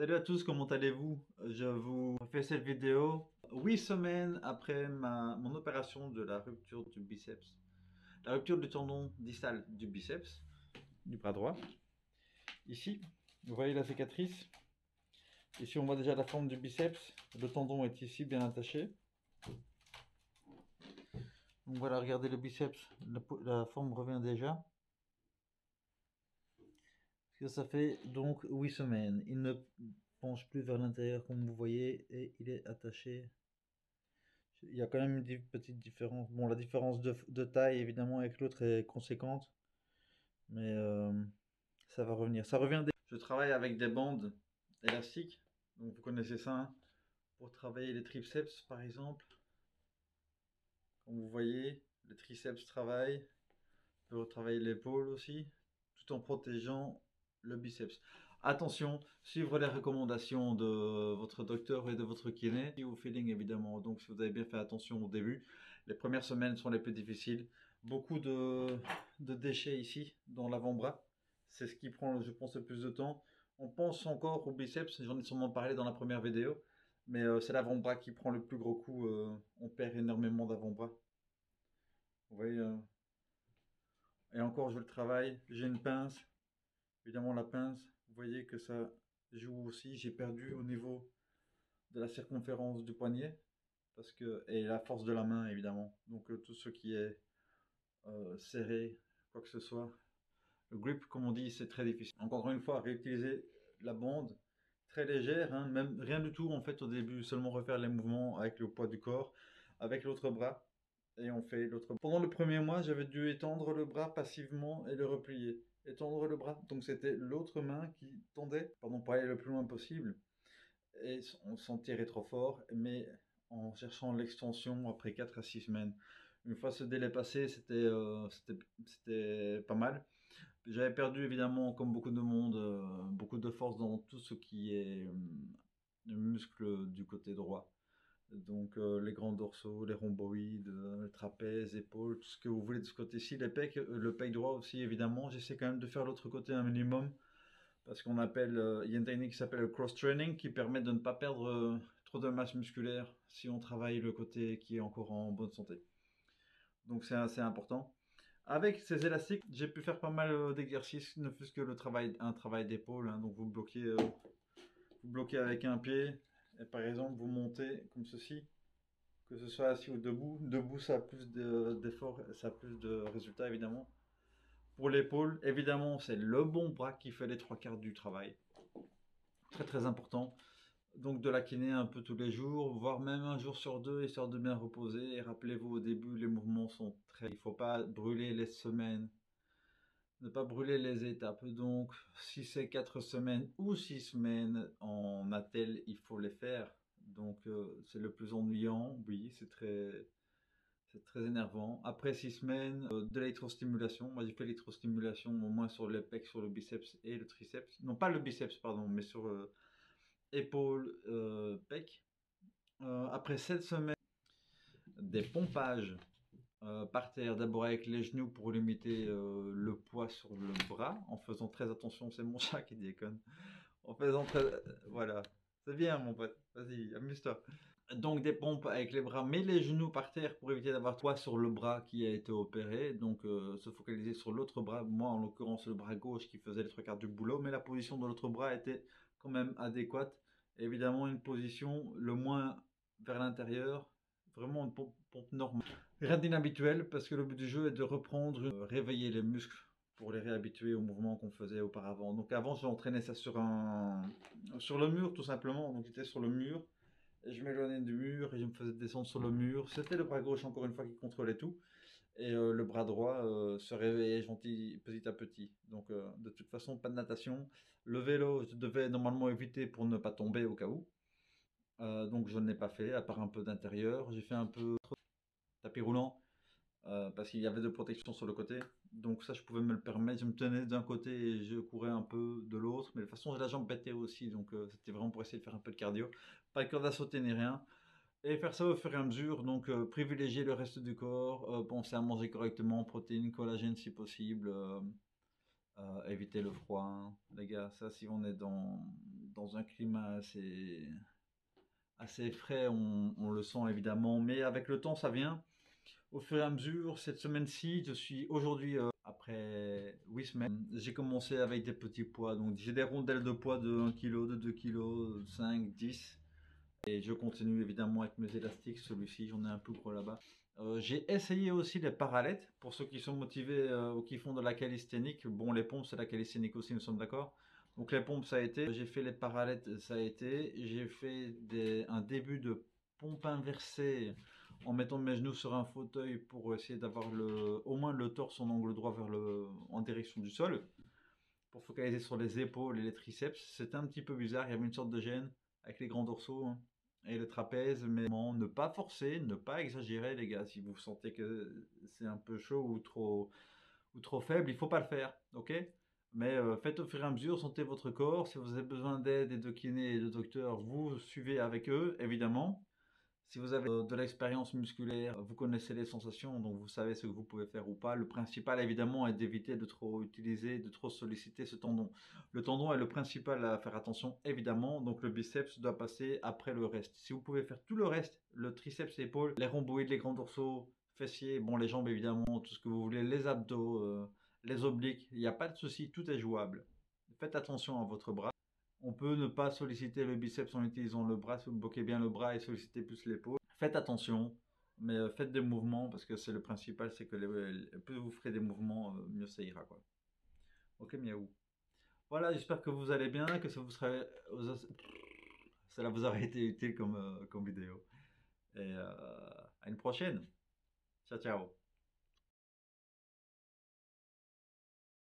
Salut à tous, comment allez-vous? Je vous fais cette vidéo 8 semaines après mon opération de la rupture du biceps. La rupture du tendon distal du biceps, du bras droit. Ici, vous voyez la cicatrice. Ici, on voit déjà la forme du biceps. Le tendon est ici bien attaché. Donc voilà, regardez le biceps. La forme revient déjà. Parce que ça fait donc 8 semaines. Il ne penche plus vers l'intérieur comme vous voyez et il est attaché. Il y a quand même une petite différence. Bon, la différence de taille, évidemment, avec l'autre est conséquente, mais ça va revenir. Ça revient. Je travaille avec des bandes élastiques, donc vous connaissez ça, hein, pour travailler les triceps, par exemple. Comme vous voyez, le triceps travaille, on peut travailler l'épaule aussi, tout en protégeant le biceps. Attention, suivre les recommandations de votre docteur et de votre kiné et au feeling évidemment. Donc si vous avez bien fait attention au début, les premières semaines sont les plus difficiles. Beaucoup de déchets ici dans l'avant-bras. C'est ce qui prend, je pense, le plus de temps. On pense encore au biceps, j'en ai sûrement parlé dans la première vidéo, mais c'est l'avant-bras qui prend le plus gros coup. On perd énormément d'avant-bras. Vous voyez, et encore je le travaille. J'ai une pince. Évidemment, la pince, vous voyez que ça joue aussi. J'ai perdu au niveau de la circonférence du poignet parce que, et la force de la main, évidemment. Donc, tout ce qui est serré, quoi que ce soit. Le grip, comme on dit, c'est très difficile. Encore une fois, réutiliser la bande très légère, hein, même rien du tout en fait au début, seulement refaire les mouvements avec le poids du corps, avec l'autre bras. Et on fait l'autre. Pendant le premier mois, j'avais dû étendre le bras passivement et le replier. Étendre le bras. Donc c'était l'autre main qui tendait, pardon, pour aller le plus loin possible. Et on s'en tirait trop fort, mais en cherchant l'extension après 4 à 6 semaines. Une fois ce délai passé, c'était pas mal. J'avais perdu évidemment, comme beaucoup de monde, beaucoup de force dans tout ce qui est muscle du côté droit. Donc les grands dorsaux, les rhomboïdes, le trapèze, épaules, tout ce que vous voulez de ce côté-ci, les pecs, le pec droit aussi évidemment. J'essaie quand même de faire l'autre côté un minimum parce qu'on appelle, il y a une technique qui s'appelle le cross-training qui permet de ne pas perdre trop de masse musculaire si on travaille le côté qui est encore en bonne santé. Donc c'est assez important. Avec ces élastiques, j'ai pu faire pas mal d'exercices, ne fût-ce que un travail d'épaule, hein. Donc vous bloquez avec un pied et par exemple vous montez comme ceci. Que ce soit assis ou debout. Debout, ça a plus d'efforts, ça a plus de résultats évidemment. Pour l'épaule, évidemment, c'est le bon bras qui fait les trois quarts du travail. Très très important. Donc de la kiné un peu tous les jours, voire même un jour sur deux, histoire de bien reposer. Et rappelez-vous, au début, les mouvements sont très... Il ne faut pas brûler les semaines, ne pas brûler les étapes. Donc, si c'est 4 semaines ou 6 semaines en attel, il faut les faire. Donc, c'est le plus ennuyant, oui, c'est très énervant. Après 6 semaines, de l'électrostimulation. Moi, j'ai fait l'électrostimulation au moins sur les pecs, sur le biceps et le triceps. Non, pas le biceps, pardon, mais sur épaule, pec. Après 7 semaines, des pompages par terre, d'abord avec les genoux pour limiter le poids sur le bras, en faisant très attention, c'est mon chat qui déconne. En faisant très... Voilà. C'est bien, mon pote. Vas-y, amuse-toi. Donc des pompes avec les bras, mais les genoux par terre pour éviter d'avoir poids sur le bras qui a été opéré. Donc se focaliser sur l'autre bras, moi en l'occurrence le bras gauche qui faisait les trois quarts du boulot, mais la position de l'autre bras était quand même adéquate. Évidemment une position le moins vers l'intérieur, vraiment une pompe normale. Rien d'inhabituel parce que le but du jeu est de reprendre, réveiller les muscles pour les réhabituer au mouvement qu'on faisait auparavant. Donc avant j'entraînais ça sur le mur tout simplement, donc j'étais sur le mur. Et je m'éloignais du mur et je me faisais descendre sur le mur. C'était le bras gauche, encore une fois, qui contrôlait tout. Et le bras droit se réveillait petit à petit. Donc, de toute façon, pas de natation. Le vélo, je devais normalement éviter pour ne pas tomber au cas où. Donc, je ne l'ai pas fait, à part un peu d'intérieur. J'ai fait un peu tapis roulant parce qu'il y avait de protection sur le côté. Donc, ça, je pouvais me le permettre. Je me tenais d'un côté et je courais un peu de l'autre. Mais de toute façon, j'ai la jambe pétée aussi. Donc, c'était vraiment pour essayer de faire un peu de cardio. Pas de corde à sauter ni rien. Et faire ça au fur et à mesure, donc privilégier le reste du corps, penser à manger correctement, protéines, collagène si possible, éviter le froid, hein. Les gars, ça si on est dans un climat assez frais, on le sent évidemment, mais avec le temps, ça vient. Au fur et à mesure, cette semaine-ci, je suis aujourd'hui, après 8 semaines, j'ai commencé avec des petits poids. Donc j'ai des rondelles de poids de 1 kg, de 2 kg, 5, 10. Et je continue évidemment avec mes élastiques. Celui-ci, j'en ai un peu gros là-bas. J'ai essayé aussi les parallèles pour ceux qui sont motivés ou qui font de la calisthénique. Bon, les pompes, c'est la calisthénique aussi, nous sommes d'accord. Donc les pompes, ça a été. J'ai fait les parallèles, ça a été. J'ai fait un début de pompe inversée en mettant mes genoux sur un fauteuil pour essayer d'avoir au moins le torse en angle droit en direction du sol, pour focaliser sur les épaules et les triceps. C'était un petit peu bizarre, il y avait une sorte de gêne avec les grands dorsaux, hein, et le trapèze, mais ne pas forcer, ne pas exagérer les gars. Si vous sentez que c'est un peu chaud ou trop faible, il faut pas le faire, ok? Mais faites au fur et à mesure, sentez votre corps. Si vous avez besoin d'aide et de kinés et de docteurs, vous suivez avec eux, évidemment. Si vous avez de l'expérience musculaire, vous connaissez les sensations, donc vous savez ce que vous pouvez faire ou pas. Le principal, évidemment, est d'éviter de trop utiliser, de trop solliciter ce tendon. Le tendon est le principal à faire attention, évidemment, donc le biceps doit passer après le reste. Si vous pouvez faire tout le reste, le triceps, épaules, les rhomboïdes, les grands dorsaux, fessiers, bon, les jambes, évidemment, tout ce que vous voulez, les abdos, les obliques, il n'y a pas de souci, tout est jouable. Faites attention à votre bras. On peut ne pas solliciter le biceps en utilisant le bras, si vous bloquez bien le bras et solliciter plus l'épaule. Faites attention, mais faites des mouvements parce que c'est le principal, c'est que plus vous ferez des mouvements, mieux ça ira quoi. Ok, miaou. Voilà, j'espère que vous allez bien, que cela vous aura été utile comme vidéo. Et à une prochaine. Ciao, ciao.